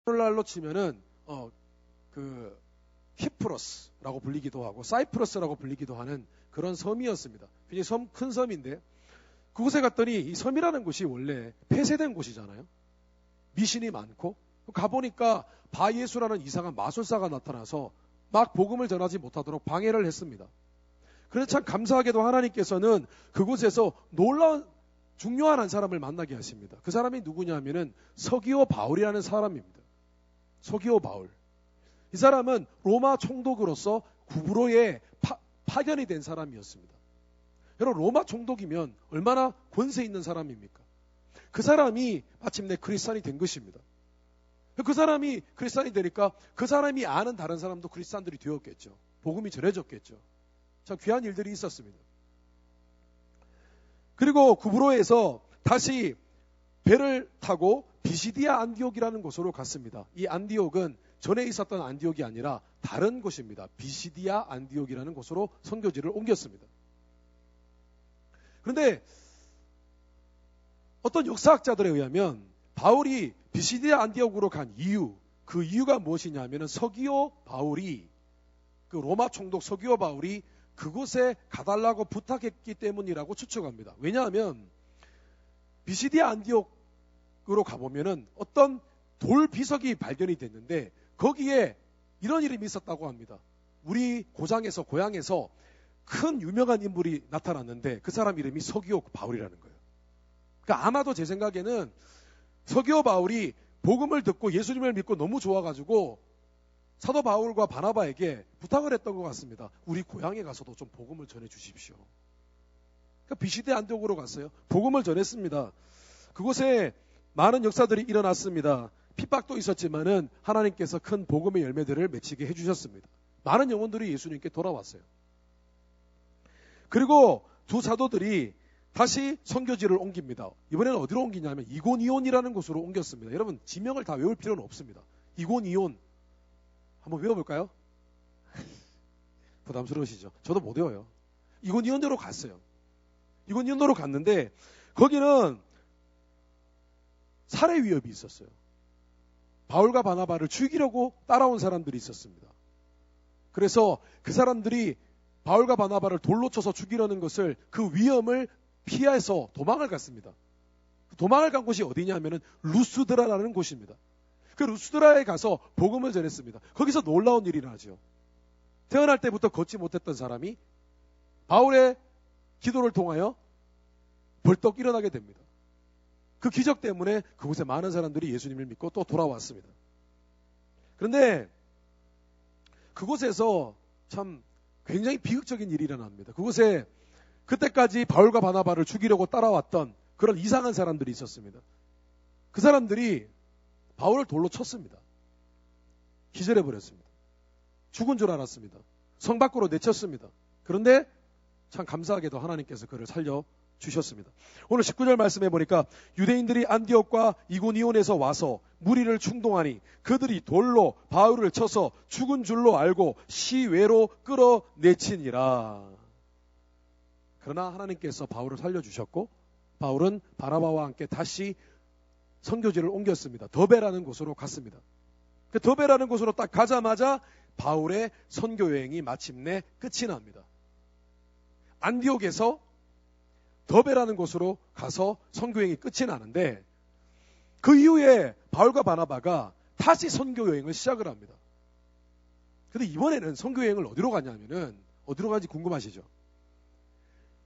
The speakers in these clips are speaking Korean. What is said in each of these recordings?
오늘날로 치면은 그 키프로스라고 불리기도 하고 사이프러스라고 불리기도 하는 그런 섬이었습니다. 굉장히 큰 섬인데 그곳에 갔더니 이 섬이라는 곳이 원래 폐쇄된 곳이잖아요. 미신이 많고 가보니까 바예수라는 이상한 마술사가 나타나서 막 복음을 전하지 못하도록 방해를 했습니다. 그래서 참 감사하게도 하나님께서는 그곳에서 놀라운 중요한 한 사람을 만나게 하십니다. 그 사람이 누구냐면은 서기오 바울이라는 사람입니다. 서기오 바울. 이 사람은 로마 총독으로서 구브로에 파견이 된 사람이었습니다. 여러분 로마 총독이면 얼마나 권세 있는 사람입니까? 그 사람이 마침내 크리스찬이 된 것입니다. 그 사람이 크리스찬이 되니까 그 사람이 아는 다른 사람도 크리스찬들이 되었겠죠. 복음이 전해졌겠죠. 참 귀한 일들이 있었습니다. 그리고 구브로에서 다시 배를 타고 비시디아 안디옥이라는 곳으로 갔습니다. 이 안디옥은 전에 있었던 안디옥이 아니라 다른 곳입니다. 비시디아 안디옥이라는 곳으로 선교지를 옮겼습니다. 그런데 어떤 역사학자들에 의하면 바울이 비시디아 안디옥으로 간 이유, 그 이유가 무엇이냐면 서기오 바울이 그 로마 총독 서기오 바울이 그곳에 가달라고 부탁했기 때문이라고 추측합니다. 왜냐하면 비시디아 안디옥으로 가보면은 어떤 돌 비석이 발견이 됐는데 거기에 이런 이름이 있었다고 합니다. 우리 고향에서 큰 유명한 인물이 나타났는데 그 사람 이름이 서기오 바울이라는 거예요. 그러니까 아마도 제 생각에는 서기오 바울이 복음을 듣고 예수님을 믿고 너무 좋아가지고 사도 바울과 바나바에게 부탁을 했던 것 같습니다. 우리 고향에 가서도 좀 복음을 전해 주십시오. 그러니까 비시디아 안디옥으로 갔어요. 복음을 전했습니다. 그곳에 많은 역사들이 일어났습니다. 핍박도 있었지만은 하나님께서 큰 복음의 열매들을 맺히게 해주셨습니다. 많은 영혼들이 예수님께 돌아왔어요. 그리고 두 사도들이 다시 선교지를 옮깁니다. 이번에는 어디로 옮기냐면 이고니온이라는 곳으로 옮겼습니다. 여러분 지명을 다 외울 필요는 없습니다. 이고니온 한번 외워볼까요? 부담스러우시죠? 저도 못 외워요. 이고니온으로 갔어요. 이고니온으로 갔는데 거기는 살해 위협이 있었어요. 바울과 바나바를 죽이려고 따라온 사람들이 있었습니다. 그래서 그 사람들이 바울과 바나바를 돌로 쳐서 죽이려는 것을 그 위험을 피해서 도망을 갔습니다. 도망을 간 곳이 어디냐면은 루스드라라는 곳입니다. 그 루스드라에 가서 복음을 전했습니다. 거기서 놀라운 일이 나죠. 태어날 때부터 걷지 못했던 사람이 바울의 기도를 통하여 벌떡 일어나게 됩니다. 그 기적 때문에 그곳에 많은 사람들이 예수님을 믿고 또 돌아왔습니다. 그런데 그곳에서 참 굉장히 비극적인 일이 일어납니다. 그곳에 그때까지 바울과 바나바를 죽이려고 따라왔던 그런 이상한 사람들이 있었습니다. 그 사람들이 바울을 돌로 쳤습니다. 기절해버렸습니다. 죽은 줄 알았습니다. 성 밖으로 내쳤습니다. 그런데 참 감사하게도 하나님께서 그를 살려주셨습니다. 오늘 19절 말씀해 보니까 유대인들이 안디옥과 이고니온에서 와서 무리를 충동하니 그들이 돌로 바울을 쳐서 죽은 줄로 알고 시외로 끌어내치니라. 그러나 하나님께서 바울을 살려주셨고 바울은 바나바와 함께 다시 선교지를 옮겼습니다. 더베라는 곳으로 갔습니다. 그 더베라는 곳으로 딱 가자마자 바울의 선교 여행이 마침내 끝이 납니다. 안디옥에서 더베라는 곳으로 가서 선교 여행이 끝이 나는데 그 이후에 바울과 바나바가 다시 선교 여행을 시작을 합니다. 그런데 이번에는 선교 여행을 어디로 가냐면은 어디로 가는지 궁금하시죠?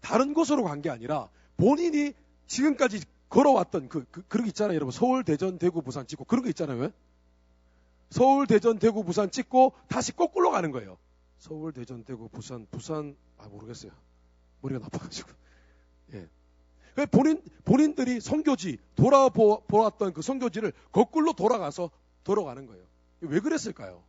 다른 곳으로 간 게 아니라 본인이 지금까지 걸어왔던 그런 거 있잖아요. 여러분 서울, 대전, 대구, 부산 찍고 그런 거 있잖아요. 왜? 서울, 대전, 대구, 부산 찍고 다시 거꾸로 가는 거예요. 서울, 대전, 대구, 부산 모르겠어요. 머리가 나빠가지고. 예. 본인들이 선교지 돌아보았던 그 선교지를 거꾸로 돌아가는 거예요. 왜 그랬을까요?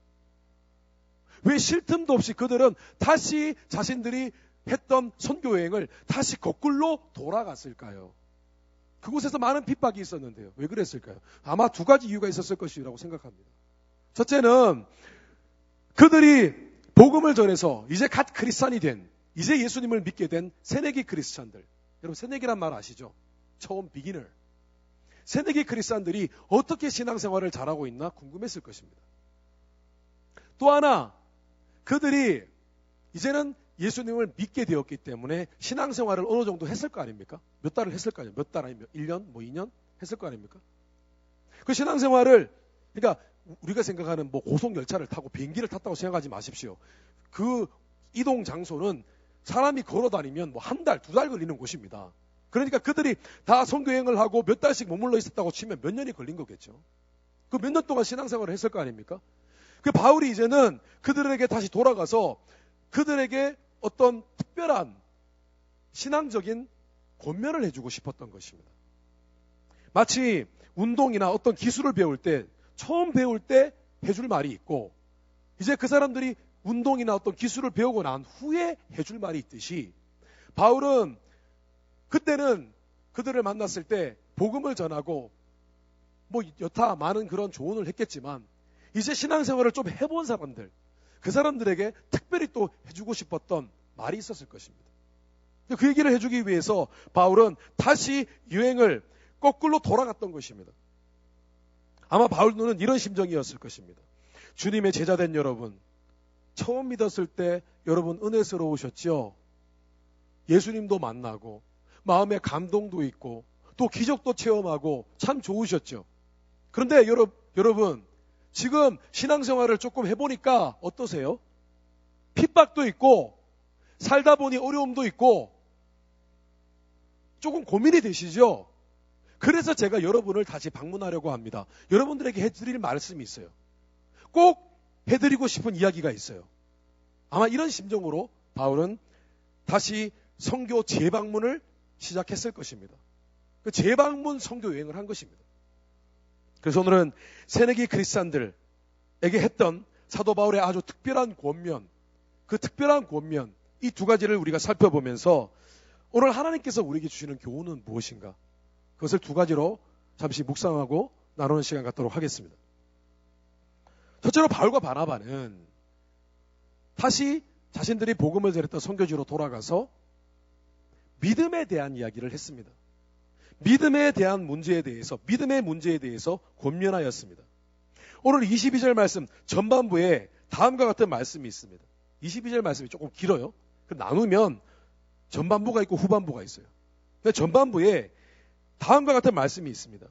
왜 쉴 틈도 없이 그들은 다시 자신들이 했던 선교 여행을 다시 거꾸로 돌아갔을까요? 그곳에서 많은 핍박이 있었는데요. 왜 그랬을까요? 아마 두 가지 이유가 있었을 것이라고 생각합니다. 첫째는 그들이 복음을 전해서 이제 갓 크리스찬이 된, 이제 예수님을 믿게 된 새내기 크리스찬들. 여러분 새내기란 말 아시죠? 처음 비기너. 새내기 크리스찬들이 어떻게 신앙생활을 잘하고 있나 궁금했을 것입니다. 또 하나, 그들이 이제는 예수님을 믿게 되었기 때문에 신앙생활을 어느 정도 했을 거 아닙니까? 몇 달을 했을 거 아니에요? 몇 달 아니면 1년, 2년 했을 거 아닙니까? 그 신앙생활을, 그러니까 우리가 생각하는 뭐 고속열차를 타고 비행기를 탔다고 생각하지 마십시오. 그 이동 장소는 사람이 걸어 다니면 뭐 한 달, 2달 걸리는 곳입니다. 그러니까 그들이 다 선교여행을 하고 몇 달씩 머물러 있었다고 치면 몇 년이 걸린 거겠죠. 그 몇 년 동안 신앙생활을 했을 거 아닙니까? 그 바울이 이제는 그들에게 다시 돌아가서 그들에게 어떤 특별한 신앙적인 권면을 해주고 싶었던 것입니다. 마치 운동이나 어떤 기술을 배울 때 처음 배울 때 해줄 말이 있고 이제 그 사람들이 운동이나 어떤 기술을 배우고 난 후에 해줄 말이 있듯이 바울은 그때는 그들을 만났을 때 복음을 전하고 뭐 여타 많은 그런 조언을 했겠지만 이제 신앙생활을 좀 해본 사람들, 그 사람들에게 특별히 또 해주고 싶었던 말이 있었을 것입니다. 그 얘기를 해주기 위해서 바울은 다시 여행을 거꾸로 돌아갔던 것입니다. 아마 바울은 이런 심정이었을 것입니다. 주님의 제자된 여러분, 처음 믿었을 때 여러분 은혜스러우셨죠? 예수님도 만나고 마음에 감동도 있고 또 기적도 체험하고 참 좋으셨죠? 그런데 여러분 지금 신앙생활을 조금 해보니까 어떠세요? 핍박도 있고 살다 보니 어려움도 있고 조금 고민이 되시죠? 그래서 제가 여러분을 다시 방문하려고 합니다. 여러분들에게 해드릴 말씀이 있어요. 꼭 해드리고 싶은 이야기가 있어요. 아마 이런 심정으로 바울은 다시 선교 재방문을 시작했을 것입니다. 그 재방문 선교 여행을 한 것입니다. 그래서 오늘은 새내기 크리스찬들에게 했던 사도 바울의 아주 특별한 권면, 그 특별한 권면, 이 두 가지를 우리가 살펴보면서 오늘 하나님께서 우리에게 주시는 교훈은 무엇인가? 그것을 두 가지로 잠시 묵상하고 나누는 시간 갖도록 하겠습니다. 첫째로 바울과 바나바는 다시 자신들이 복음을 전했던 선교지로 돌아가서 믿음에 대한 이야기를 했습니다. 믿음에 대한 문제에 대해서, 믿음의 문제에 대해서 권면하였습니다. 오늘 22절 말씀 전반부에 다음과 같은 말씀이 있습니다. 22절 말씀이 조금 길어요. 나누면 전반부가 있고 후반부가 있어요. 근데 전반부에 다음과 같은 말씀이 있습니다.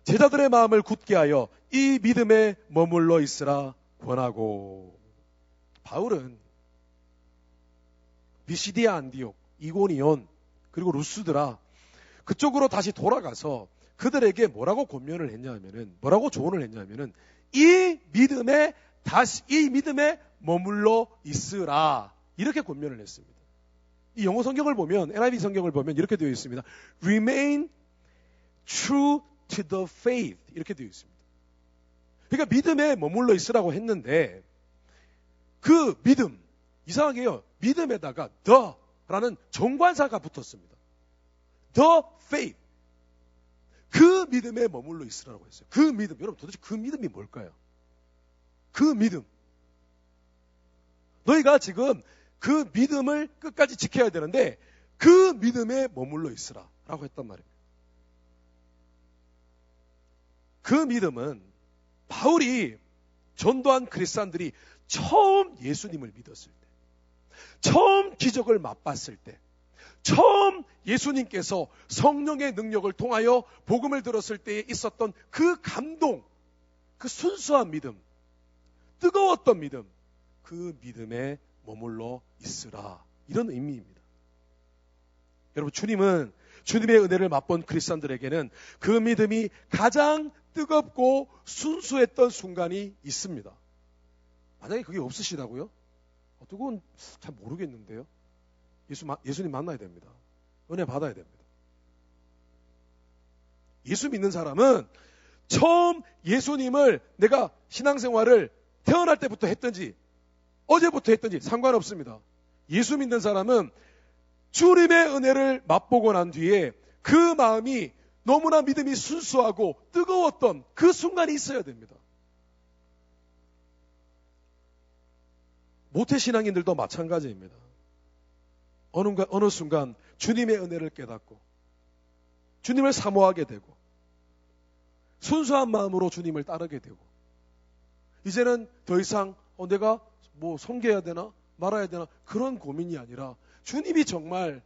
제자들의 마음을 굳게 하여 이 믿음에 머물러 있으라 권하고. 바울은 비시디아 안디옥, 이고니온, 그리고 루스드라 그쪽으로 다시 돌아가서 그들에게 뭐라고 권면을 했냐면은, 뭐라고 조언을 했냐면은 이 믿음에 머물러 있으라, 이렇게 권면을 했습니다. 이 영어 성경을 보면, NIV 성경을 보면 이렇게 되어 있습니다. Remain true to the faith, 이렇게 되어 있습니다. 그러니까 믿음에 머물러 있으라고 했는데 그 믿음, 이상하게요, 믿음에다가 the라는 정관사가 붙었습니다. The faith, 그 믿음에 머물러 있으라고 했어요. 그 믿음, 여러분 도대체 그 믿음이 뭘까요? 그 믿음, 너희가 지금 그 믿음을 끝까지 지켜야 되는데 그 믿음에 머물러 있으라 라고 했단 말입니다. 그 믿음은 바울이 전도한 크리스찬들이 처음 예수님을 믿었을 때, 처음 기적을 맛봤을 때, 처음 예수님께서 성령의 능력을 통하여 복음을 들었을 때에 있었던 그 감동, 그 순수한 믿음, 뜨거웠던 믿음, 그 믿음에 머물러 있으라, 이런 의미입니다. 여러분, 주님은 주님의 은혜를 맛본 크리스찬들에게는 그 믿음이 가장 뜨겁고 순수했던 순간이 있습니다. 만약에 그게 없으시다고요? 그건 잘 모르겠는데요. 예수님 만나야 됩니다. 은혜 받아야 됩니다. 예수 믿는 사람은 처음 예수님을 내가 신앙생활을 태어날 때부터 했든지 어제부터 했든지 상관없습니다. 예수 믿는 사람은 주님의 은혜를 맛보고 난 뒤에 그 마음이 너무나 믿음이 순수하고 뜨거웠던 그 순간이 있어야 됩니다. 모태신앙인들도 마찬가지입니다. 어느 순간 주님의 은혜를 깨닫고 주님을 사모하게 되고 순수한 마음으로 주님을 따르게 되고 이제는 더 이상 내가 뭐 섬겨야 되나 말아야 되나 그런 고민이 아니라 주님이 정말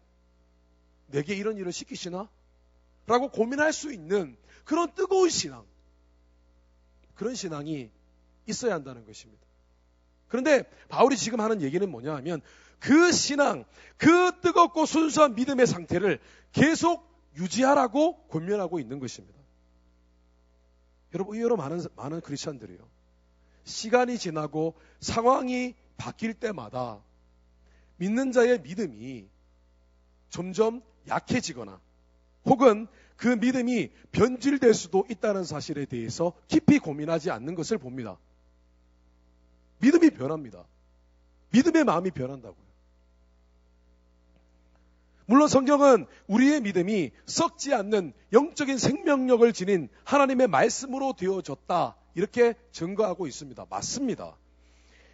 내게 이런 일을 시키시나? 라고 고민할 수 있는 그런 뜨거운 신앙, 그런 신앙이 있어야 한다는 것입니다. 그런데 바울이 지금 하는 얘기는 뭐냐 하면 그 신앙, 그 뜨겁고 순수한 믿음의 상태를 계속 유지하라고 권면하고 있는 것입니다. 여러분, 의외로 많은 크리스천들이요, 시간이 지나고 상황이 바뀔 때마다 믿는 자의 믿음이 점점 약해지거나 혹은 그 믿음이 변질될 수도 있다는 사실에 대해서 깊이 고민하지 않는 것을 봅니다. 믿음이 변합니다. 믿음의 마음이 변한다고요. 물론 성경은 우리의 믿음이 썩지 않는 영적인 생명력을 지닌 하나님의 말씀으로 되어졌다 이렇게 증거하고 있습니다. 맞습니다.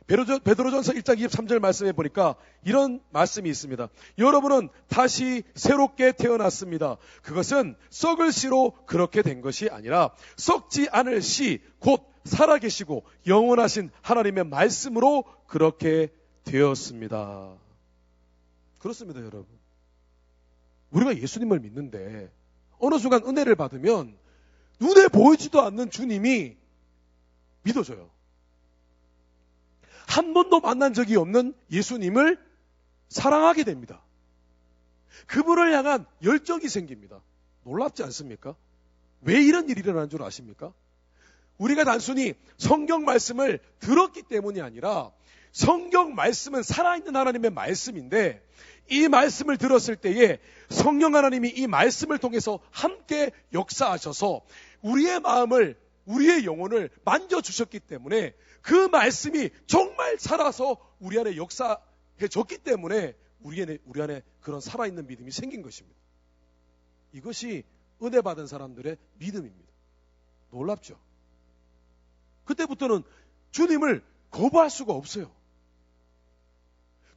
베드로전서 1장 23절 말씀에 보니까 이런 말씀이 있습니다. 여러분은 다시 새롭게 태어났습니다. 그것은 썩을 씨로 그렇게 된 것이 아니라 썩지 않을 씨, 곧 살아계시고 영원하신 하나님의 말씀으로 그렇게 되었습니다. 그렇습니다, 여러분. 우리가 예수님을 믿는데 어느 순간 은혜를 받으면 눈에 보이지도 않는 주님이 믿어져요. 한 번도 만난 적이 없는 예수님을 사랑하게 됩니다. 그분을 향한 열정이 생깁니다. 놀랍지 않습니까? 왜 이런 일이 일어나는 줄 아십니까? 우리가 단순히 성경 말씀을 들었기 때문이 아니라 성경 말씀은 살아있는 하나님의 말씀인데 이 말씀을 들었을 때에 성령 하나님이 이 말씀을 통해서 함께 역사하셔서 우리의 마음을, 우리의 영혼을 만져주셨기 때문에 그 말씀이 정말 살아서 우리 안에 역사해졌기 때문에 우리 안에 그런 살아있는 믿음이 생긴 것입니다. 이것이 은혜 받은 사람들의 믿음입니다. 놀랍죠? 그때부터는 주님을 거부할 수가 없어요.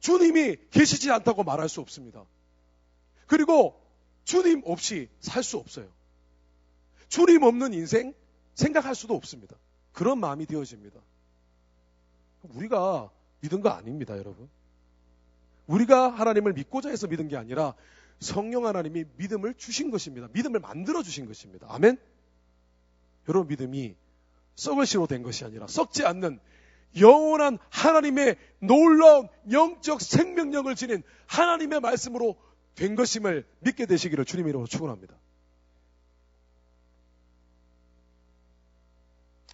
주님이 계시지 않다고 말할 수 없습니다. 그리고 주님 없이 살 수 없어요. 주님 없는 인생 생각할 수도 없습니다. 그런 마음이 되어집니다. 우리가 믿은 거 아닙니다, 여러분. 우리가 하나님을 믿고자 해서 믿은 게 아니라 성령 하나님이 믿음을 주신 것입니다. 믿음을 만들어 주신 것입니다. 아멘? 여러분, 믿음이 썩을 씨로 된 것이 아니라 썩지 않는 영원한 하나님의 놀라운 영적 생명력을 지닌 하나님의 말씀으로 된 것임을 믿게 되시기를 주님 이름으로 축원합니다.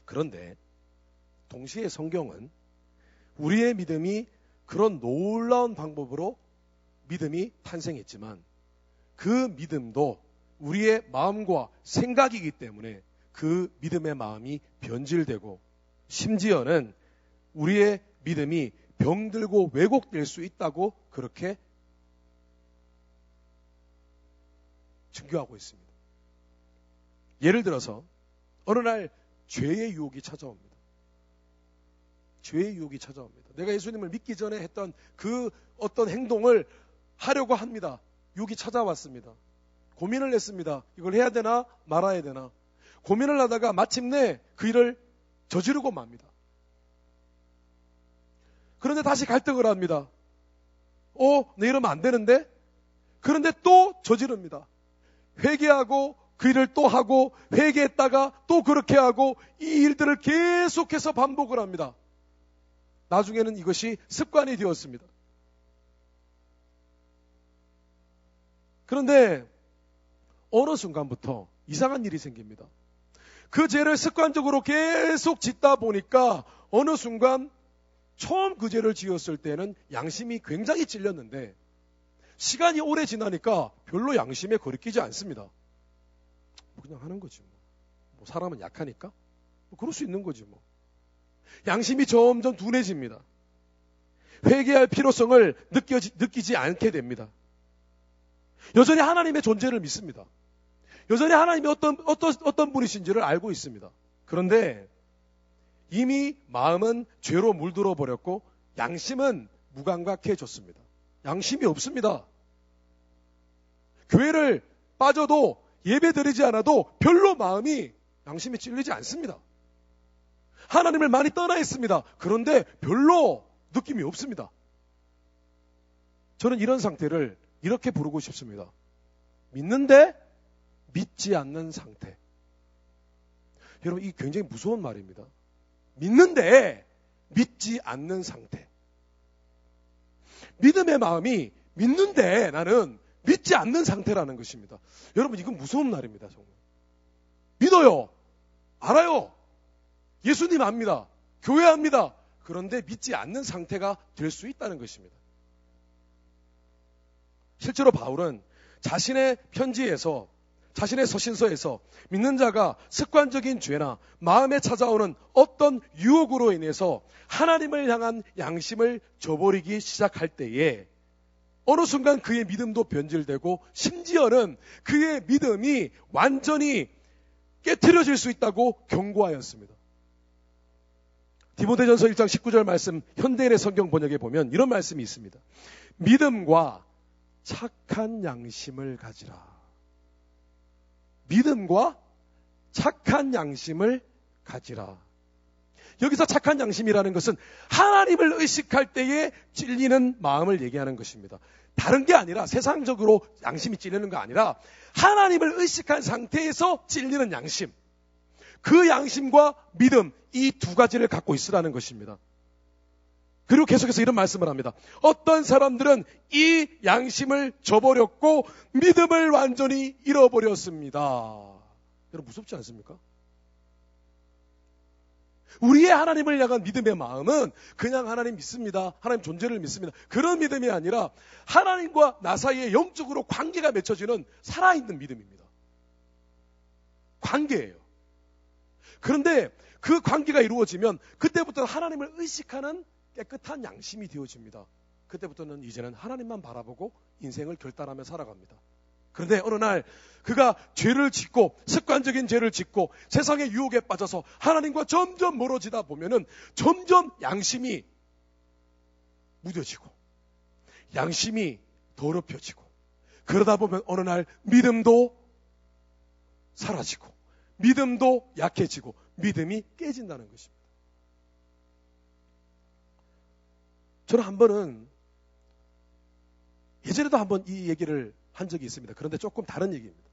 그런데 동시에 성경은 우리의 믿음이 그런 놀라운 방법으로 믿음이 탄생했지만 그 믿음도 우리의 마음과 생각이기 때문에 그 믿음의 마음이 변질되고 심지어는 우리의 믿음이 병들고 왜곡될 수 있다고 그렇게 증거하고 있습니다. 예를 들어서 어느 날 죄의 유혹이 찾아옵니다. 죄의 유혹이 찾아옵니다. 내가 예수님을 믿기 전에 했던 그 어떤 행동을 하려고 합니다. 유혹이 찾아왔습니다. 고민을 했습니다. 이걸 해야 되나 말아야 되나. 고민을 하다가 마침내 그 일을 저지르고 맙니다. 그런데 다시 갈등을 합니다. 내 이러면 안 되는데? 그런데 또 저지릅니다. 회개하고 그 일을 또 하고 회개했다가 또 그렇게 하고 이 일들을 계속해서 반복을 합니다. 나중에는 이것이 습관이 되었습니다. 그런데 어느 순간부터 이상한 일이 생깁니다. 그 죄를 습관적으로 계속 짓다 보니까 어느 순간 처음 그 죄를 지었을 때는 양심이 굉장히 찔렸는데 시간이 오래 지나니까 별로 양심에 거리끼지 않습니다. 그냥 하는 거지 뭐 사람은 약하니까 그럴 수 있는 거지 뭐. 양심이 점점 둔해집니다. 회개할 필요성을 느끼지 않게 됩니다. 여전히 하나님의 존재를 믿습니다. 여전히 하나님이 어떤 분이신지를 알고 있습니다. 그런데 이미 마음은 죄로 물들어 버렸고 양심은 무감각해졌습니다. 양심이 없습니다. 교회를 빠져도 예배 드리지 않아도 별로 마음이 양심이 찔리지 않습니다. 하나님을 많이 떠나 있습니다. 그런데 별로 느낌이 없습니다. 저는 이런 상태를 이렇게 부르고 싶습니다. 믿는데 믿지 않는 상태. 여러분, 이게 굉장히 무서운 말입니다. 믿는데 믿지 않는 상태. 믿음의 마음이 믿는데 나는 믿지 않는 상태라는 것입니다. 여러분, 이건 무서운 말입니다. 정말. 믿어요. 알아요. 예수님 압니다. 교회 압니다. 그런데 믿지 않는 상태가 될 수 있다는 것입니다. 실제로 바울은 자신의 편지에서, 자신의 서신서에서 믿는 자가 습관적인 죄나 마음에 찾아오는 어떤 유혹으로 인해서 하나님을 향한 양심을 저버리기 시작할 때에 어느 순간 그의 믿음도 변질되고 심지어는 그의 믿음이 완전히 깨트려질 수 있다고 경고하였습니다. 디모데전서 1장 19절 말씀, 현대인의 성경 번역에 보면 이런 말씀이 있습니다. 믿음과 착한 양심을 가지라. 믿음과 착한 양심을 가지라. 여기서 착한 양심이라는 것은 하나님을 의식할 때에 찔리는 마음을 얘기하는 것입니다. 다른 게 아니라 세상적으로 양심이 찔리는 거 아니라 하나님을 의식한 상태에서 찔리는 양심. 그 양심과 믿음, 이 두 가지를 갖고 있으라는 것입니다. 그리고 계속해서 이런 말씀을 합니다. 어떤 사람들은 이 양심을 저버렸고 믿음을 완전히 잃어버렸습니다. 여러분, 무섭지 않습니까? 우리의 하나님을 향한 믿음의 마음은 그냥 하나님 믿습니다. 하나님 존재를 믿습니다. 그런 믿음이 아니라 하나님과 나 사이에 영적으로 관계가 맺혀지는 살아있는 믿음입니다. 관계예요. 그런데 그 관계가 이루어지면 그때부터는 하나님을 의식하는 깨끗한 양심이 되어집니다. 그때부터는 이제는 하나님만 바라보고 인생을 결단하며 살아갑니다. 그런데 어느 날 그가 죄를 짓고 습관적인 죄를 짓고 세상의 유혹에 빠져서 하나님과 점점 멀어지다 보면은 점점 양심이 무뎌지고 양심이 더럽혀지고 그러다 보면 어느 날 믿음도 사라지고 믿음도 약해지고 믿음이 깨진다는 것입니다. 저는 한 번은 예전에도 한번 이 얘기를 한 적이 있습니다. 그런데 조금 다른 얘기입니다.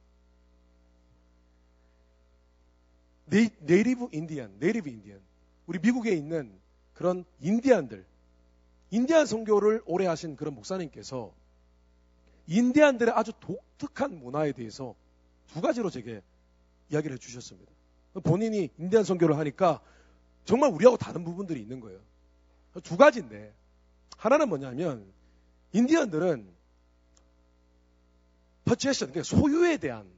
네이티브 인디안, 우리 미국에 있는 그런 인디안들, 인디안 선교를 오래 하신 그런 목사님께서 인디안들의 아주 독특한 문화에 대해서 두 가지로 제게 이야기를 해주셨습니다. 본인이 인디안 선교를 하니까 정말 우리하고 다른 부분들이 있는 거예요. 두 가지인데 하나는 뭐냐면 인디언들은 possession, 그러니까 소유에 대한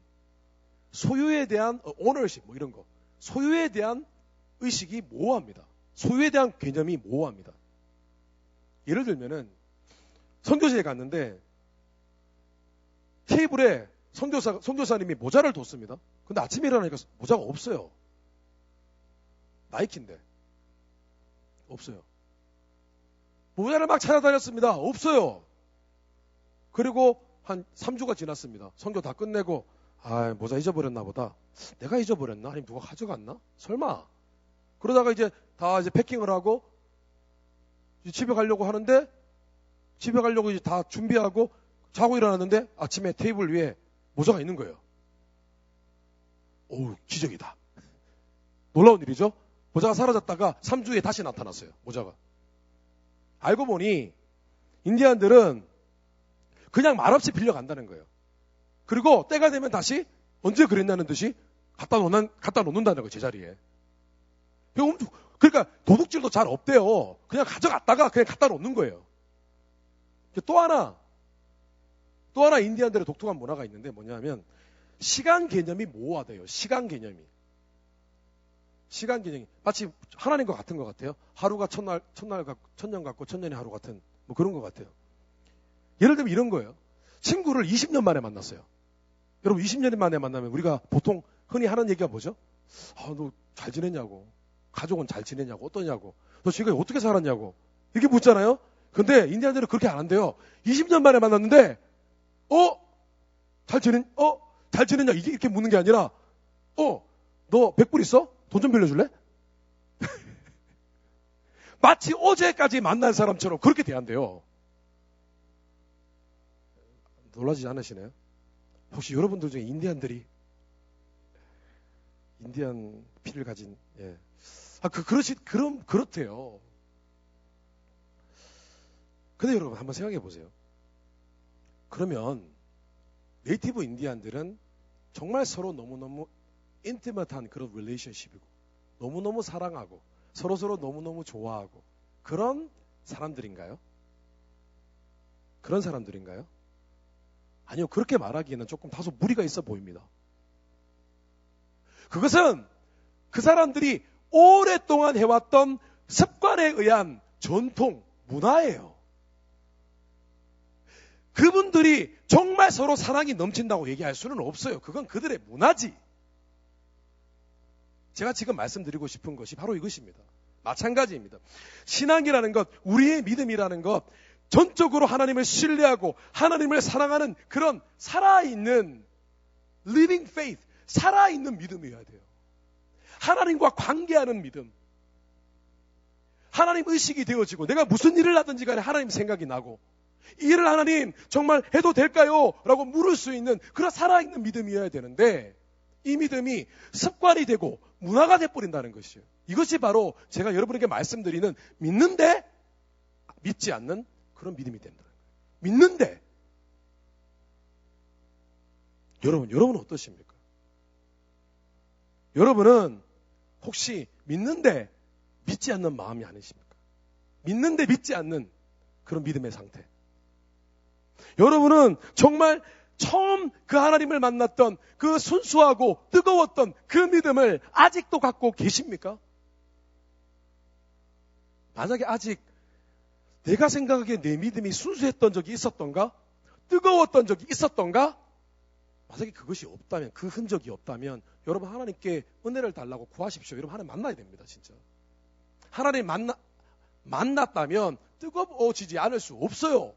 ownership 뭐 이런 거, 소유에 대한 의식이 모호합니다. 소유에 대한 개념이 모호합니다. 예를 들면은 선교지에 갔는데 테이블에 선교사님이 모자를 뒀습니다. 근데 아침에 일어나니까 모자가 없어요. 나이키인데 없어요. 모자를 막 찾아다녔습니다. 없어요. 그리고 한 3주가 지났습니다. 선교 다 끝내고 모자 잊어버렸나 보다. 내가 잊어버렸나? 아니면 누가 가져갔나? 설마. 그러다가 이제 다 패킹을 하고 집에 가려고 하는데 집에 가려고 이제 다 준비하고 자고 일어났는데 아침에 테이블 위에 모자가 있는 거예요. 오, 기적이다. 놀라운 일이죠. 모자가 사라졌다가 3주에 다시 나타났어요. 모자가. 알고 보니 인디안들은 그냥 말없이 빌려간다는 거예요. 그리고 때가 되면 다시 언제 그랬냐는 듯이 갖다 놓는다는 거예요. 제자리에. 그러니까 도둑질도 잘 없대요. 그냥 가져갔다가 그냥 갖다 놓는 거예요. 또 하나 인디안들의 독특한 문화가 있는데 뭐냐면 시간 개념이 모호하대요. 시간 개념이 마치 하나님과 같은 것 같아요. 하루가 천년 같고 천년이 하루 같은 뭐 그런 것 같아요. 예를 들면 이런 거예요. 친구를 20년 만에 만났어요. 여러분 20년 만에 만나면 우리가 보통 흔히 하는 얘기가 뭐죠? 너 잘 지냈냐고, 가족은 잘 지냈냐고, 어떠냐고, 너 지금까지 어떻게 살았냐고 이렇게 묻잖아요. 근데 인디안들은 그렇게 안 한대요. 20년 만에 만났는데 잘 지낸 잘 지냈냐? 이렇게 묻는 게 아니라, 너 100불 있어? 돈 좀 빌려줄래? 마치 어제까지 만난 사람처럼 그렇게 대한대요. 놀라지 않으시나요? 혹시 여러분들 중에 인디안 피를 가진, 예. 그렇대요. 근데 여러분 한번 생각해 보세요. 그러면 네이티브 인디안들은 정말 서로 너무너무 인티머트한 그런 릴레이션십이고 너무너무 사랑하고 서로서로 너무너무 좋아하고 그런 사람들인가요? 그런 사람들인가요? 아니요. 그렇게 말하기에는 조금 다소 무리가 있어 보입니다. 그것은 그 사람들이 오랫동안 해왔던 습관에 의한 전통, 문화예요. 그분들이 정말 서로 사랑이 넘친다고 얘기할 수는 없어요. 그건 그들의 문화지. 제가 지금 말씀드리고 싶은 것이 바로 이것입니다. 마찬가지입니다. 신앙이라는 것, 우리의 믿음이라는 것, 전적으로 하나님을 신뢰하고 하나님을 사랑하는 그런 살아있는 living faith, 살아있는 믿음이어야 돼요. 하나님과 관계하는 믿음. 하나님 의식이 되어지고 내가 무슨 일을 하든지 간에 하나님 생각이 나고 이 일을 하나님 정말 해도 될까요? 라고 물을 수 있는 그런 살아있는 믿음이어야 되는데 이 믿음이 습관이 되고 문화가 돼버린다는 것이에요. 이것이 바로 제가 여러분에게 말씀드리는 믿는데 믿지 않는 그런 믿음이 된다는 거예요. 믿는데 여러분은 어떠십니까? 여러분은 혹시 믿는데 믿지 않는 마음이 아니십니까? 믿는데 믿지 않는 그런 믿음의 상태. 여러분은 정말 처음 그 하나님을 만났던 그 순수하고 뜨거웠던 그 믿음을 아직도 갖고 계십니까? 만약에 아직 내가 생각하기에 내 믿음이 순수했던 적이 있었던가? 뜨거웠던 적이 있었던가? 만약에 그것이 없다면, 그 흔적이 없다면 여러분 하나님께 은혜를 달라고 구하십시오. 여러분 하나님 만나야 됩니다. 진짜. 하나님 만났다면 뜨거워지지 않을 수 없어요.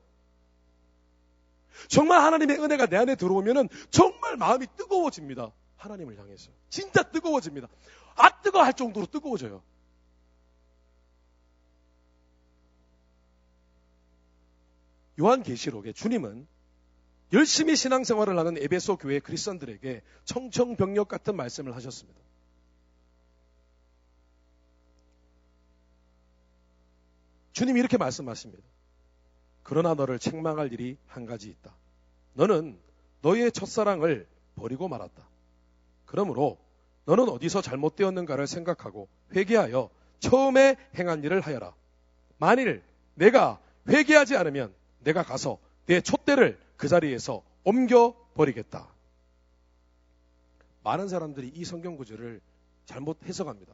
정말 하나님의 은혜가 내 안에 들어오면은 정말 마음이 뜨거워집니다. 하나님을 향해서. 진짜 뜨거워집니다. 뜨거워할 정도로 뜨거워져요. 요한계시록에 주님은 열심히 신앙생활을 하는 에베소 교회 그리스도인들에게 청청병력 같은 말씀을 하셨습니다. 주님이 이렇게 말씀하십니다. 그러나 너를 책망할 일이 한 가지 있다. 너는 너의 첫사랑을 버리고 말았다. 그러므로 너는 어디서 잘못되었는가를 생각하고 회개하여 처음에 행한 일을 하여라. 만일 내가 회개하지 않으면 내가 가서 내 촛대를 그 자리에서 옮겨버리겠다. 많은 사람들이 이 성경 구절을 잘못 해석합니다.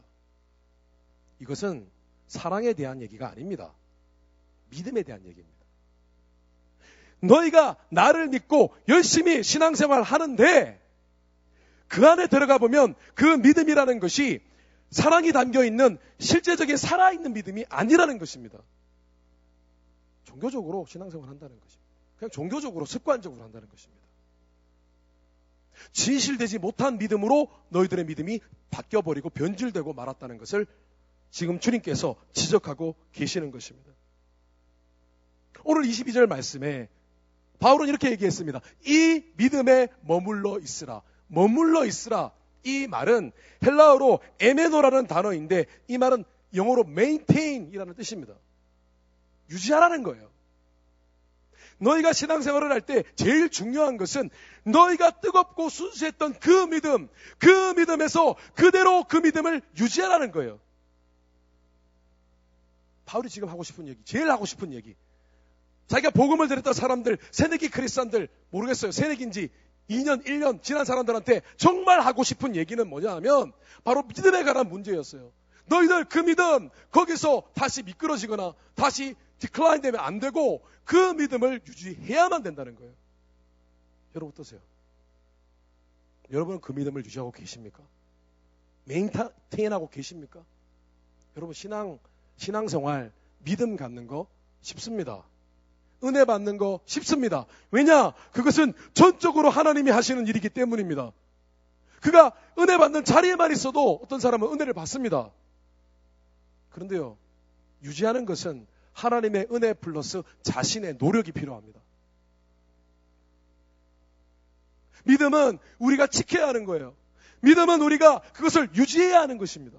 이것은 사랑에 대한 얘기가 아닙니다. 믿음에 대한 얘기입니다. 너희가 나를 믿고 열심히 신앙생활 하는데 그 안에 들어가 보면 그 믿음이라는 것이 사랑이 담겨있는 실제적인 살아있는 믿음이 아니라는 것입니다. 종교적으로 신앙생활 한다는 것입니다. 그냥 종교적으로 습관적으로 한다는 것입니다. 진실되지 못한 믿음으로 너희들의 믿음이 바뀌어버리고 변질되고 말았다는 것을 지금 주님께서 지적하고 계시는 것입니다. 오늘 22절 말씀에 바울은 이렇게 얘기했습니다. 이 믿음에 머물러 있으라. 머물러 있으라. 이 말은 헬라어로 에메노라는 단어인데 이 말은 영어로 maintain이라는 뜻입니다. 유지하라는 거예요. 너희가 신앙생활을 할 때 제일 중요한 것은 너희가 뜨겁고 순수했던 그 믿음, 그 믿음에서 그대로 그 믿음을 유지하라는 거예요. 바울이 지금 하고 싶은 얘기, 제일 하고 싶은 얘기. 자기가 복음을 들었던 사람들, 새내기 크리스찬들, 모르겠어요. 새내기인지 2년, 1년 지난 사람들한테 정말 하고 싶은 얘기는 뭐냐 하면 바로 믿음에 관한 문제였어요. 너희들 그 믿음 거기서 다시 미끄러지거나 다시 디클라인 되면 안 되고 그 믿음을 유지해야만 된다는 거예요. 여러분 어떠세요? 여러분은 그 믿음을 유지하고 계십니까? 메인테인하고 계십니까? 여러분 신앙생활 믿음 갖는 거 쉽습니다. 은혜 받는 거 쉽습니다. 왜냐? 그것은 전적으로 하나님이 하시는 일이기 때문입니다. 그가 은혜 받는 자리에만 있어도 어떤 사람은 은혜를 받습니다. 그런데요, 유지하는 것은 하나님의 은혜 플러스 자신의 노력이 필요합니다. 믿음은 우리가 지켜야 하는 거예요. 믿음은 우리가 그것을 유지해야 하는 것입니다.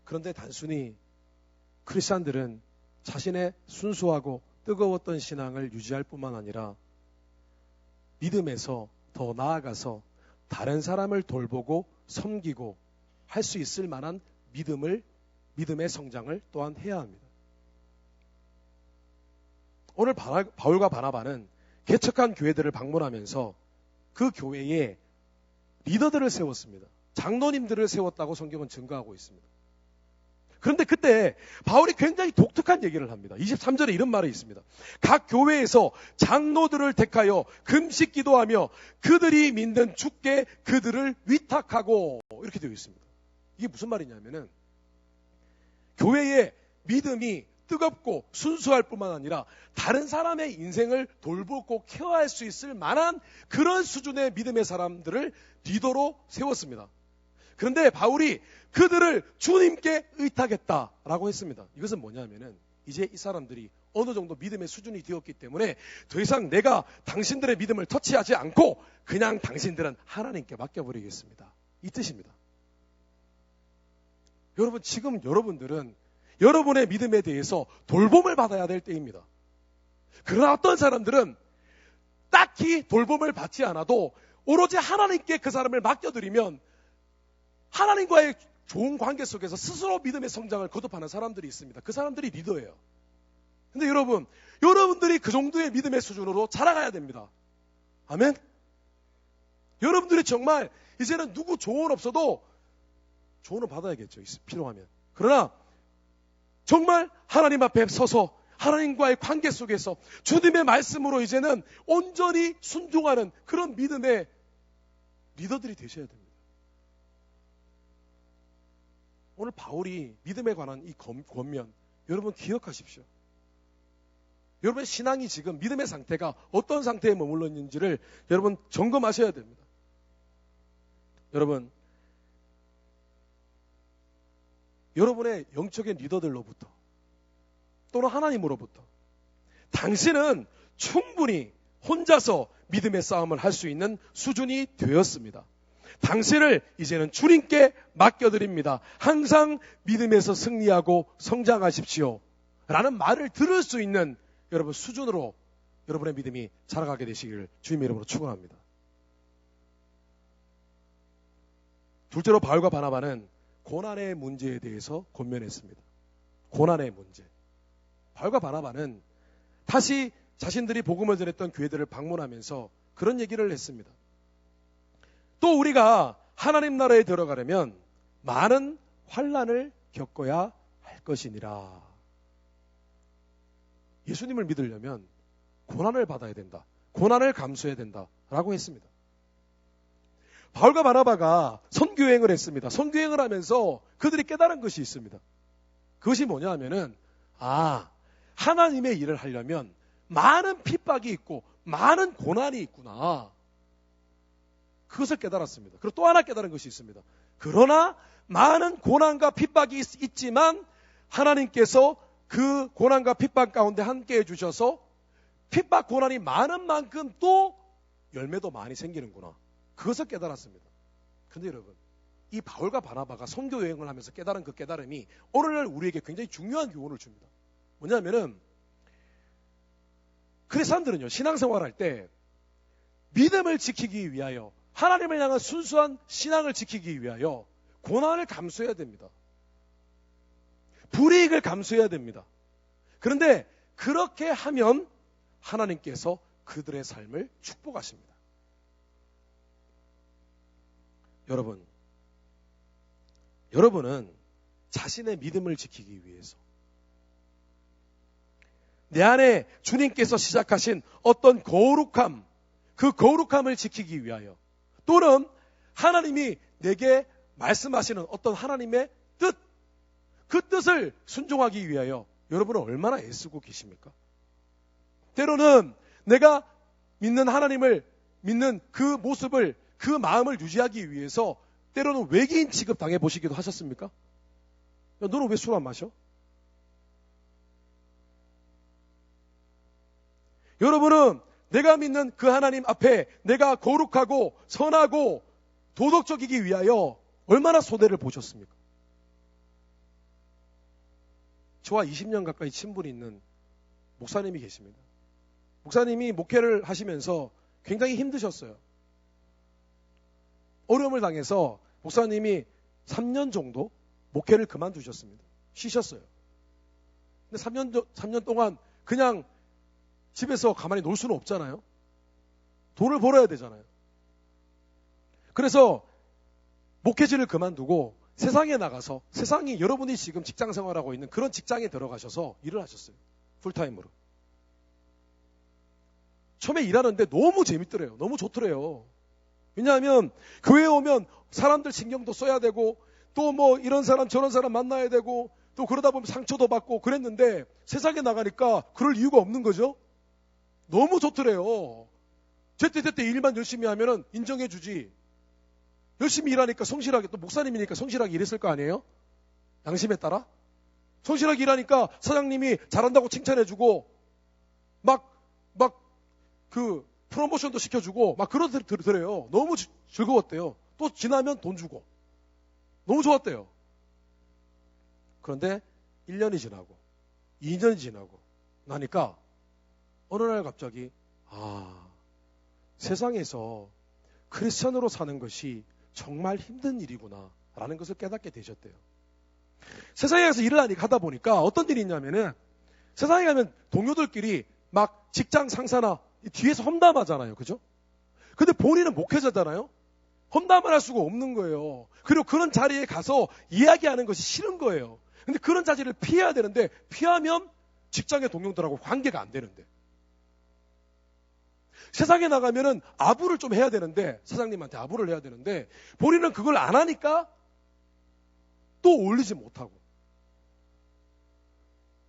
그런데 단순히 크리스찬들은 자신의 순수하고 뜨거웠던 신앙을 유지할 뿐만 아니라 믿음에서 더 나아가서 다른 사람을 돌보고 섬기고 할 수 있을 만한 믿음의 성장을 또한 해야 합니다. 오늘 바울과 바나바는 개척한 교회들을 방문하면서 그 교회에 리더들을 세웠습니다. 장로님들을 세웠다고 성경은 증거하고 있습니다. 그런데 그때 바울이 굉장히 독특한 얘기를 합니다. 23절에 이런 말이 있습니다. 각 교회에서 장로들을 택하여 금식 기도하며 그들이 믿는 주께 그들을 위탁하고, 이렇게 되어 있습니다. 이게 무슨 말이냐면은 교회의 믿음이 뜨겁고 순수할 뿐만 아니라 다른 사람의 인생을 돌보고 케어할 수 있을 만한 그런 수준의 믿음의 사람들을 리더로 세웠습니다. 그런데 바울이 그들을 주님께 의탁했다라고 했습니다. 이것은 뭐냐면은 이제 이 사람들이 어느 정도 믿음의 수준이 되었기 때문에 더 이상 내가 당신들의 믿음을 터치하지 않고 그냥 당신들은 하나님께 맡겨버리겠습니다. 이 뜻입니다. 여러분, 지금 여러분들은 여러분의 믿음에 대해서 돌봄을 받아야 될 때입니다. 그러나 어떤 사람들은 딱히 돌봄을 받지 않아도 오로지 하나님께 그 사람을 맡겨드리면 하나님과의 좋은 관계 속에서 스스로 믿음의 성장을 거듭하는 사람들이 있습니다. 그 사람들이 리더예요. 근데 여러분들이 그 정도의 믿음의 수준으로 자라가야 됩니다. 아멘? 여러분들이 정말 이제는 누구 조언 없어도 조언을 받아야겠죠. 필요하면. 그러나 정말 하나님 앞에 서서 하나님과의 관계 속에서 주님의 말씀으로 이제는 온전히 순종하는 그런 믿음의 리더들이 되셔야 됩니다. 오늘 바울이 믿음에 관한 이 권면, 여러분 기억하십시오. 여러분의 신앙이 지금 믿음의 상태가 어떤 상태에 머물러 있는지를 여러분 점검하셔야 됩니다. 여러분의 영적인 리더들로부터 또는 하나님으로부터 당신은 충분히 혼자서 믿음의 싸움을 할 수 있는 수준이 되었습니다. 당신을 이제는 주님께 맡겨드립니다. 항상 믿음에서 승리하고 성장하십시오. 라는 말을 들을 수 있는 여러분 수준으로 여러분의 믿음이 자라가게 되시기를 주님의 이름으로 축원합니다. 둘째로 바울과 바나바는 고난의 문제에 대해서 권면했습니다. 고난의 문제. 바울과 바나바는 다시 자신들이 복음을 전했던 교회들을 방문하면서 그런 얘기를 했습니다. 또 우리가 하나님 나라에 들어가려면 많은 환난을 겪어야 할 것이니라. 예수님을 믿으려면 고난을 받아야 된다. 고난을 감수해야 된다라고 했습니다. 바울과 바나바가 선교여행을 했습니다. 선교여행을 하면서 그들이 깨달은 것이 있습니다. 그것이 뭐냐 하면은 하나님의 일을 하려면 많은 핍박이 있고 많은 고난이 있구나. 그것을 깨달았습니다. 그리고 또 하나 깨달은 것이 있습니다. 그러나 많은 고난과 핍박이 있지만 하나님께서 그 고난과 핍박 가운데 함께 해주셔서 핍박 고난이 많은 만큼 또 열매도 많이 생기는구나. 그것을 깨달았습니다. 그런데 여러분, 이 바울과 바나바가 선교 여행을 하면서 깨달은 그 깨달음이 오늘날 우리에게 굉장히 중요한 교훈을 줍니다. 뭐냐면은 크리스찬들은요, 신앙생활할 때 믿음을 지키기 위하여 하나님을 향한 순수한 신앙을 지키기 위하여 고난을 감수해야 됩니다. 불이익을 감수해야 됩니다. 그런데 그렇게 하면 하나님께서 그들의 삶을 축복하십니다. 여러분은 자신의 믿음을 지키기 위해서 내 안에 주님께서 시작하신 어떤 그 거룩함을 지키기 위하여 또는 하나님이 내게 말씀하시는 어떤 하나님의 뜻, 그 뜻을 순종하기 위하여 여러분은 얼마나 애쓰고 계십니까? 때로는 내가 믿는 하나님을 믿는 그 모습을, 그 마음을 유지하기 위해서 때로는 외계인 취급 당해보시기도 하셨습니까? 야, 너는 왜 술 안 마셔? 여러분은 내가 믿는 그 하나님 앞에 내가 거룩하고 선하고 도덕적이기 위하여 얼마나 손해를 보셨습니까? 저와 20년 가까이 친분이 있는 목사님이 계십니다. 목사님이 목회를 하시면서 굉장히 힘드셨어요. 어려움을 당해서 목사님이 3년 정도 목회를 그만두셨습니다. 쉬셨어요. 근데 3년 동안 그냥 집에서 가만히 놀 수는 없잖아요. 돈을 벌어야 되잖아요. 그래서 목회지를 그만두고 세상에 나가서 세상이 여러분이 지금 직장 생활하고 있는 그런 직장에 들어가셔서 일을 하셨어요. 풀타임으로. 처음에 일하는데 너무 재밌더래요. 너무 좋더래요. 왜냐하면 교회에 오면 사람들 신경도 써야 되고 또 뭐 이런 사람 저런 사람 만나야 되고 또 그러다 보면 상처도 받고 그랬는데 세상에 나가니까 그럴 이유가 없는 거죠. 너무 좋더래요. 제때 일만 열심히 하면은 인정해 주지. 열심히 일하니까 성실하게, 또 목사님이니까 성실하게 일했을 거 아니에요? 양심에 따라? 성실하게 일하니까 사장님이 잘한다고 칭찬해 주고 그 프로모션도 시켜주고 막 그러더래요. 너무 즐거웠대요. 또 지나면 돈 주고 너무 좋았대요. 그런데 1년이 지나고 2년이 지나고 나니까 어느 날 갑자기 세상에서 크리스천으로 사는 것이 정말 힘든 일이구나 라는 것을 깨닫게 되셨대요. 세상에 가서 일을 하다 보니까 어떤 일이 있냐면은 세상에 가면 동료들끼리 막 직장 상사나 뒤에서 험담하잖아요. 그죠? 근데 본인은 목회자잖아요. 험담을 할 수가 없는 거예요. 그리고 그런 자리에 가서 이야기하는 것이 싫은 거예요. 근데 그런 자리를 피해야 되는데 피하면 직장의 동료들하고 관계가 안 되는데 세상에 나가면은 아부를 좀 해야 되는데 사장님한테 아부를 해야 되는데 본인은 그걸 안 하니까 또 어울리지 못하고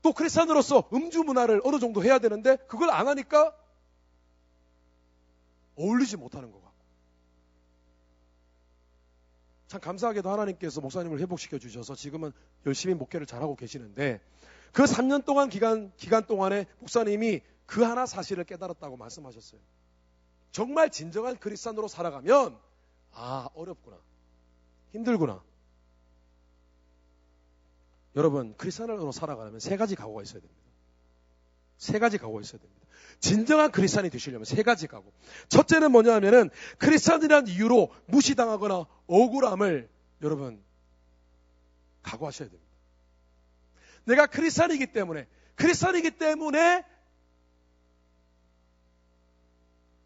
또 크리스찬으로서 음주 문화를 어느 정도 해야 되는데 그걸 안 하니까 어울리지 못하는 것 같고 참 감사하게도 하나님께서 목사님을 회복시켜 주셔서 지금은 열심히 목회를 잘하고 계시는데 그 3년 동안 기간 동안에 목사님이 그 하나 사실을 깨달았다고 말씀하셨어요. 정말 진정한 크리스찬으로 살아가면 어렵구나. 힘들구나. 여러분 크리스찬으로 살아가려면 3가지 각오가 있어야 됩니다. 3가지 각오가 있어야 됩니다. 진정한 크리스찬이 되시려면 3가지 각오. 첫째는 뭐냐 하면은 크리스찬이라는 이유로 무시당하거나 억울함을 여러분 각오하셔야 됩니다. 내가 크리스찬이기 때문에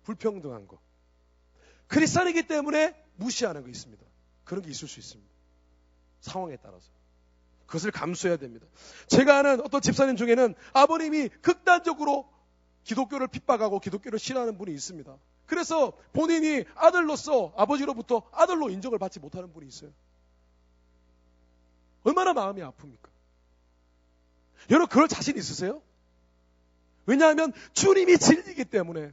불평등한 거, 크리스찬이기 때문에 무시하는 거 있습니다. 그런 게 있을 수 있습니다. 상황에 따라서. 그것을 감수해야 됩니다. 제가 아는 어떤 집사님 중에는 아버님이 극단적으로 기독교를 핍박하고 기독교를 싫어하는 분이 있습니다. 그래서 본인이 아들로서 아버지로부터 아들로 인정을 받지 못하는 분이 있어요. 얼마나 마음이 아픕니까? 여러분 그럴 자신 있으세요? 왜냐하면 주님이 진리이기 때문에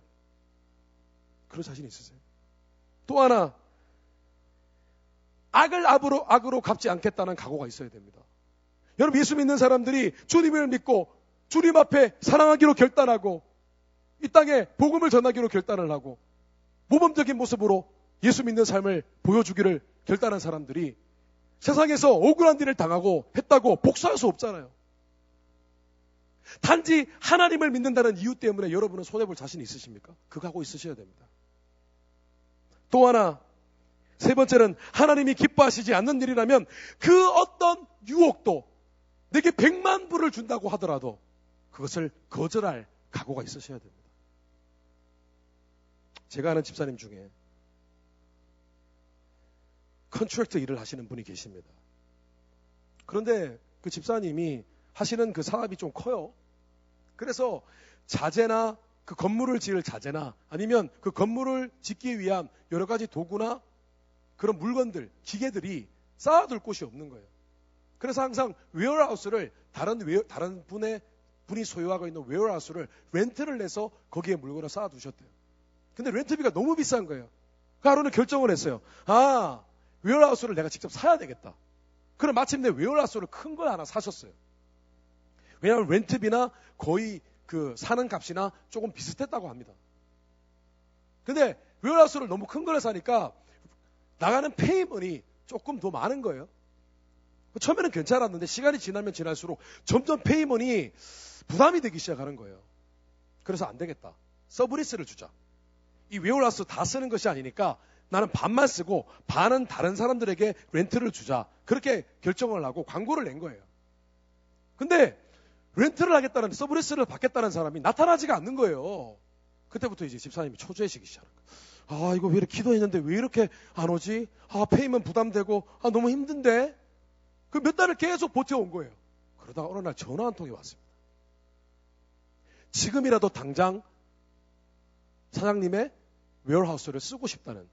그럴 자신 있으세요? 또 하나 악을 악으로 갚지 않겠다는 각오가 있어야 됩니다. 여러분 예수 믿는 사람들이 주님을 믿고 주님 앞에 사랑하기로 결단하고 이 땅에 복음을 전하기로 결단을 하고 모범적인 모습으로 예수 믿는 삶을 보여주기를 결단한 사람들이 세상에서 억울한 일을 당하고 했다고 복수할 수 없잖아요. 단지 하나님을 믿는다는 이유 때문에 여러분은 손해볼 자신이 있으십니까? 그 각오 있으셔야 됩니다. 또 하나 3번째는 하나님이 기뻐하시지 않는 일이라면 그 어떤 유혹도 내게 100만 불을 준다고 하더라도 그것을 거절할 각오가 있으셔야 됩니다. 제가 아는 집사님 중에 컨트랙터 일을 하시는 분이 계십니다. 그런데 그 집사님이 하시는 그 사업이 좀 커요. 그래서 자재나 그 건물을 지을 자재나 아니면 그 건물을 짓기 위한 여러 가지 도구나 그런 물건들, 기계들이 쌓아둘 곳이 없는 거예요. 그래서 항상 웨어하우스를 다른 분이 소유하고 있는 웨어하우스를 렌트를 내서 거기에 물건을 쌓아두셨대요. 근데 렌트비가 너무 비싼 거예요. 그 하루는 결정을 했어요. 웨어하우스를 내가 직접 사야 되겠다. 그럼 마침내 웨어하우스를 큰 걸 하나 사셨어요. 왜냐하면 렌트비나 거의 그 사는 값이나 조금 비슷했다고 합니다. 근데 웨어하우스를 너무 큰 걸 사니까 나가는 페이먼이 조금 더 많은 거예요. 처음에는 괜찮았는데 시간이 지나면 지날수록 점점 페이먼이 부담이 되기 시작하는 거예요. 그래서 안 되겠다. 서브리스를 주자. 이 웨어하우스 다 쓰는 것이 아니니까 나는 반만 쓰고 반은 다른 사람들에게 렌트를 주자. 그렇게 결정을 하고 광고를 낸 거예요. 근데 렌트를 하겠다는, 서브리스를 받겠다는 사람이 나타나지가 않는 거예요. 그때부터 이제 집사님이 초조해지기 시작한 거예요. 이거 왜 이렇게 기도했는데 왜 이렇게 안 오지? 페이먼 부담되고, 너무 힘든데? 그 몇 달을 계속 버텨온 거예요. 그러다가 어느 날 전화 한 통이 왔습니다. 지금이라도 당장 사장님의 웨어하우스를 쓰고 싶다는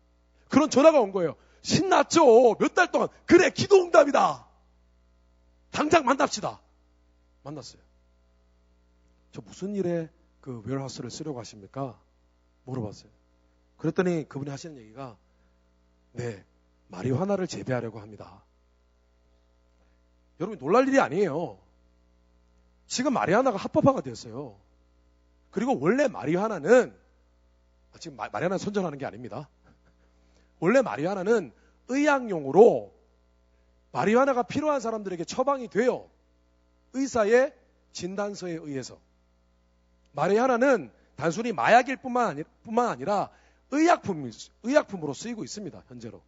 그런 전화가 온 거예요. 신났죠? 몇 달 동안. 그래, 기도응답이다. 당장 만납시다. 만났어요. 저 무슨 일에 그 웨어하우스를 쓰려고 하십니까? 물어봤어요. 그랬더니 그분이 하시는 얘기가, 네, 마리화나를 재배하려고 합니다. 여러분, 놀랄 일이 아니에요. 지금 마리화나가 합법화가 되었어요. 그리고 원래 마리화나는, 지금 마리화나 선전하는 게 아닙니다. 원래 마리화나는 의학용으로 마리화나가 필요한 사람들에게 처방이 돼요. 의사의 진단서에 의해서. 마리화나는 단순히 마약일 뿐만 아니라 의약품으로 쓰이고 있습니다. 현재로.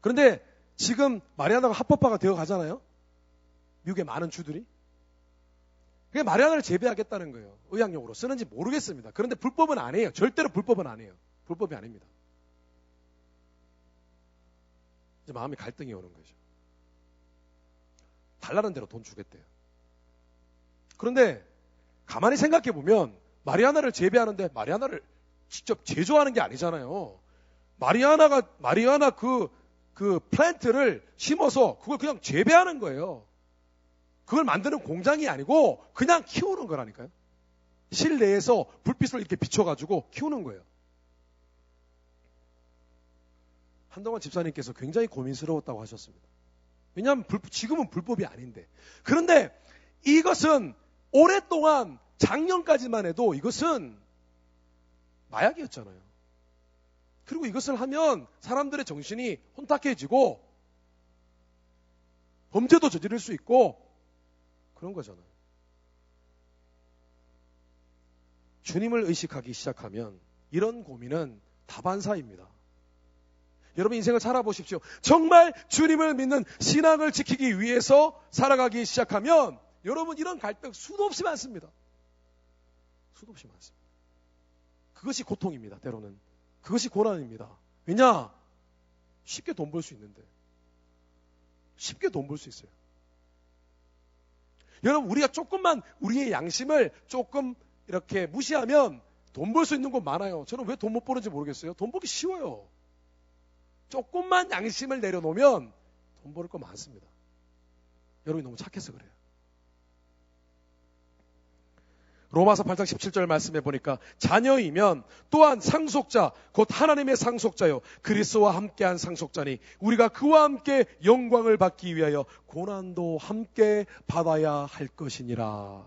그런데 지금 마리화나가 합법화가 되어 가잖아요. 미국의 많은 주들이. 그게 마리화나를 재배하겠다는 거예요. 의학용으로 쓰는지 모르겠습니다. 그런데 불법은 아니에요. 절대로 불법은 아니에요. 불법이 아닙니다. 이제 마음이 갈등이 오는 거죠. 달라는 대로 돈 주겠대요. 그런데 가만히 생각해 보면 마리화나를 재배하는데 마리화나를 직접 제조하는 게 아니잖아요. 마리화나 그 플랜트를 심어서 그걸 그냥 재배하는 거예요. 그걸 만드는 공장이 아니고 그냥 키우는 거라니까요. 실내에서 불빛을 이렇게 비춰가지고 키우는 거예요. 한동안 집사님께서 굉장히 고민스러웠다고 하셨습니다. 왜냐하면 지금은 불법이 아닌데. 그런데 이것은 오랫동안 작년까지만 해도 이것은 마약이었잖아요. 그리고 이것을 하면 사람들의 정신이 혼탁해지고 범죄도 저지를 수 있고 그런 거잖아요. 주님을 의식하기 시작하면 이런 고민은 다반사입니다. 여러분 인생을 살아보십시오. 정말 주님을 믿는 신앙을 지키기 위해서 살아가기 시작하면 여러분 이런 갈등 수도 없이 많습니다. 수도 없이 많습니다. 그것이 고통입니다. 때로는. 그것이 고난입니다. 왜냐? 쉽게 돈 벌 수 있는데. 쉽게 돈 벌 수 있어요. 여러분 우리가 조금만 우리의 양심을 조금 이렇게 무시하면 돈 벌 수 있는 곳 많아요. 저는 왜 돈 못 버는지 모르겠어요. 돈 벌기 쉬워요. 조금만 양심을 내려놓으면 돈 벌 거 많습니다. 여러분이 너무 착해서 그래요. 로마서 8장 17절 말씀해 보니까 자녀이면 또한 상속자 곧 하나님의 상속자요 그리스도와 함께한 상속자니 우리가 그와 함께 영광을 받기 위하여 고난도 함께 받아야 할 것이니라.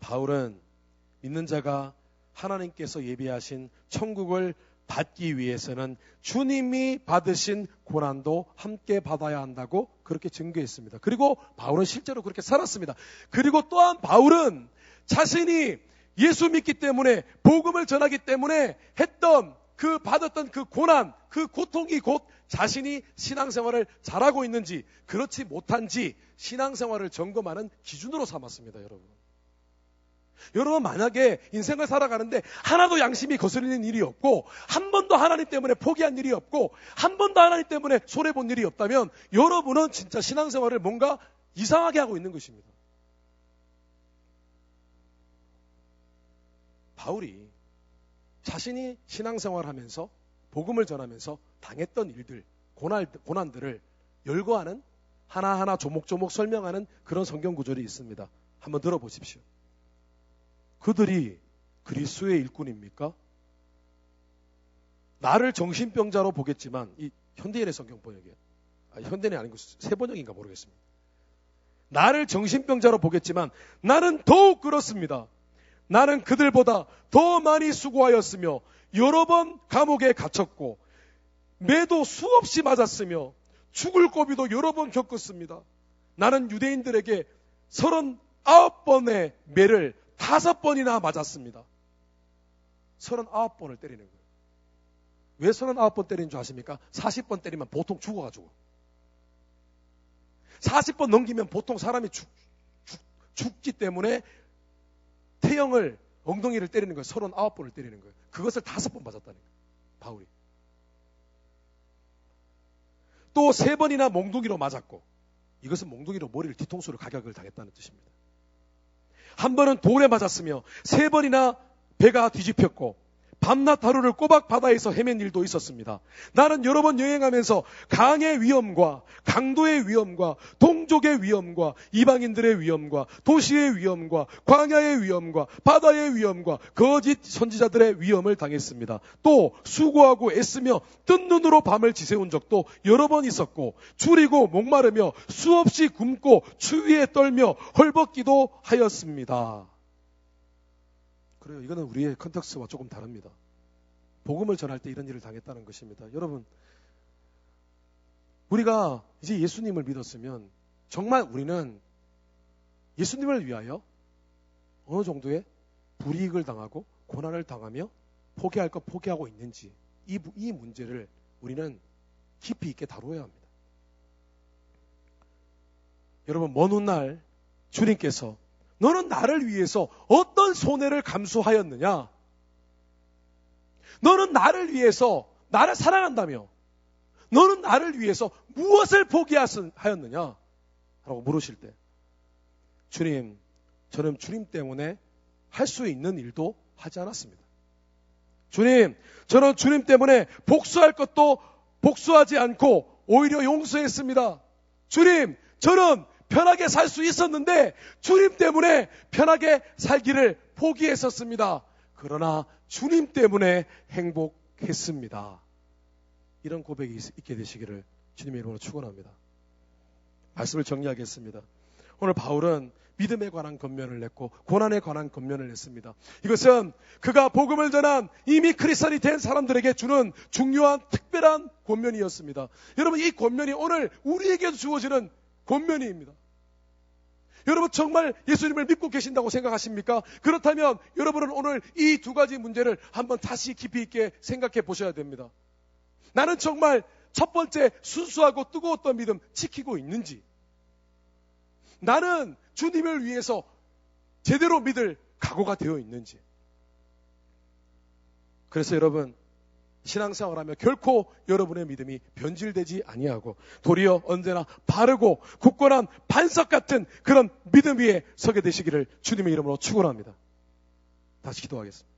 바울은 믿는 자가 하나님께서 예비하신 천국을 받기 위해서는 주님이 받으신 고난도 함께 받아야 한다고 그렇게 증거했습니다. 그리고 바울은 실제로 그렇게 살았습니다. 그리고 또한 바울은 자신이 예수 믿기 때문에 복음을 전하기 때문에 했던 그 받았던 그 고난, 그 고통이 곧 자신이 신앙생활을 잘하고 있는지 그렇지 못한지 신앙생활을 점검하는 기준으로 삼았습니다. 여러분 만약에 인생을 살아가는데 하나도 양심이 거스르는 일이 없고 한 번도 하나님 때문에 포기한 일이 없고 한 번도 하나님 때문에 손해본 일이 없다면 여러분은 진짜 신앙생활을 뭔가 이상하게 하고 있는 것입니다. 바울이 자신이 신앙생활하면서 복음을 전하면서 당했던 일들, 고난들을 열거하는 하나하나 조목조목 설명하는 그런 성경 구절이 있습니다. 한번 들어보십시오. 그들이 그리스도의 일꾼입니까? 나를 정신병자로 보겠지만, 이 현대인의 성경 번역이에요. 현대인이 아니고 새 번역인가 모르겠습니다. 나를 정신병자로 보겠지만 나는 더욱 그렇습니다. 나는 그들보다 더 많이 수고하였으며 여러 번 감옥에 갇혔고 매도 수없이 맞았으며 죽을 고비도 여러 번 겪었습니다. 나는 유대인들에게 39번의 매를 5번이나 맞았습니다. 39번을 때리는 거예요. 왜 39번 때리는 줄 아십니까? 40번 때리면 보통 죽어가지고. 40번 넘기면 보통 사람이 죽기 때문에 태형을, 엉덩이를 때리는 거예요. 39번을 때리는 거예요. 그것을 5번 맞았다는 거예요. 바울이. 또 3번이나 몽둥이로 맞았고, 이것은 몽둥이로 머리를 뒤통수로 가격을 당했다는 뜻입니다. 한 번은 돌에 맞았으며 3번이나 배가 뒤집혔고 밤낮 하루를 꼬박 바다에서 헤맨 일도 있었습니다. 나는 여러 번 여행하면서 강의 위험과 강도의 위험과 동족의 위험과 이방인들의 위험과 도시의 위험과 광야의 위험과 바다의 위험과 거짓 선지자들의 위험을 당했습니다. 또 수고하고 애쓰며 뜬 눈으로 밤을 지새운 적도 여러 번 있었고 줄이고 목마르며 수없이 굶고 추위에 떨며 헐벗기도 하였습니다. 그래요. 이거는 우리의 컨텍스트와 조금 다릅니다. 복음을 전할 때 이런 일을 당했다는 것입니다. 여러분, 우리가 이제 예수님을 믿었으면 정말 우리는 예수님을 위하여 어느 정도의 불이익을 당하고 고난을 당하며 포기할 것 포기하고 있는지 이 문제를 우리는 깊이 있게 다루어야 합니다. 여러분, 먼 훗날 주님께서 너는 나를 위해서 어떤 손해를 감수하였느냐? 너는 나를 위해서, 나를 사랑한다며 너는 나를 위해서 무엇을 포기하였느냐? 라고 물으실 때 주님, 저는 주님 때문에 할 수 있는 일도 하지 않았습니다. 주님, 저는 주님 때문에 복수할 것도 복수하지 않고 오히려 용서했습니다. 주님, 저는 편하게 살 수 있었는데 주님 때문에 편하게 살기를 포기했었습니다. 그러나 주님 때문에 행복했습니다. 이런 고백이 있게 되시기를 주님의 이름으로 축원합니다. 말씀을 정리하겠습니다. 오늘 바울은 믿음에 관한 권면을 냈고 고난에 관한 권면을 냈습니다. 이것은 그가 복음을 전한 이미 크리스찬이 된 사람들에게 주는 중요한 특별한 권면이었습니다. 여러분, 이 권면이 오늘 우리에게도 주어지는 권면입니다. 여러분, 정말 예수님을 믿고 계신다고 생각하십니까? 그렇다면 여러분은 오늘 이 2가지 문제를 한번 다시 깊이 있게 생각해 보셔야 됩니다. 나는 정말 첫 번째 순수하고 뜨거웠던 믿음 지키고 있는지, 나는 주님을 위해서 제대로 믿을 각오가 되어 있는지. 그래서 여러분, 신앙생활하며 결코 여러분의 믿음이 변질되지 아니하고 도리어 언제나 바르고 굳건한 반석 같은 그런 믿음 위에 서게 되시기를 주님의 이름으로 축원합니다. 다시 기도하겠습니다.